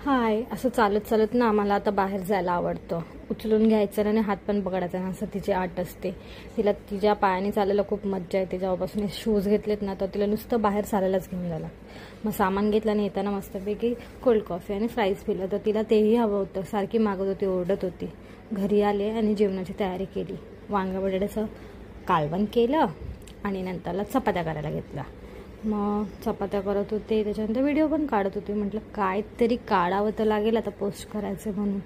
हाय, असं चालत चालत ना आम्हाला आता बाहेर जायला आवडतं. उचलून घ्यायचं आणि हात पण पकडायचा ना, असं तिची आट असते. तिला तिच्या पायाने चालायला खूप मज्जा येते. जेव्हापासून शूज घेतलेत ना तर तिला नुसतं बाहेर चालायलाच घेऊन झाला. मग सामान घेतलं आणि येताना मस्तपैकी कोल्ड कॉफी आणि फ्राईज पिलं, तर तिला तेही हवं होतं. सारखी मागत होती, ओरडत होती. घरी आले आणि जेवणाची तयारी केली. वांगा बटाट्याचं कालवण केलं आणि नंतरला चपात्या करायला घेतला. मग चपात्या करत होते, त्याच्यानंतर व्हिडिओ पण काढत होते. म्हटलं काहीतरी काढावं तर लागेल आता पोस्ट करायचं म्हणून.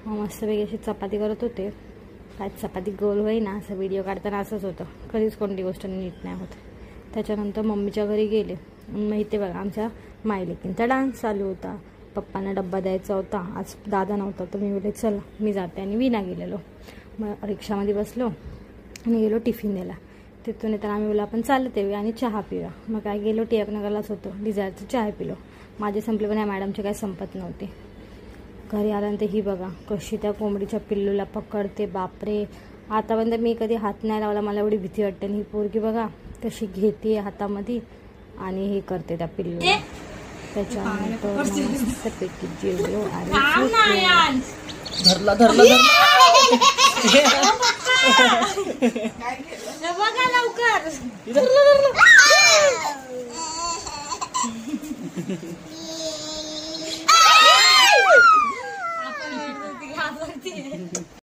मग मस्तपैकी अशी चपाती करत होते. काय चपाती गोल होईना, असं व्हिडिओ काढताना असंच होतं. कधीच कोणती गोष्ट नीट नाही होत. त्याच्यानंतर मम्मीच्या घरी गेले. मग इथे बघा आमच्या मायलेकींचा डान्स चालू होता. पप्पांना डब्बा द्यायचा होता. आज दादा नव्हता तर मी बोलले चल मी जाते आणि विना गेलेलो. मग रिक्षामध्ये बसलो आणि गेलो टिफिन द्यायला. तिथून येताना आम्ही बोला आपण चालत येऊया आणि चहा पिऊया. मग काय गेलो, टिळक नगरलाच होतो. डिझायरचं चहा पिलो. माझे संपले पण या मॅडमचे काय संपत नव्हते. घरी आल्यानंतर ही बघा कशी त्या कोंबडीच्या पिल्लूला पकडते. बापरे, आतापर्यंत मी कधी हात नाही लावला, मला एवढी भीती वाटते. आणि ही पोरगी बघा कशी घेते हातामध्ये आणि हे करते त्या पिल्लूला. त्याच्यानंतर मस्तपैकी जेवलो आणि धरला धरला बघा लवकर.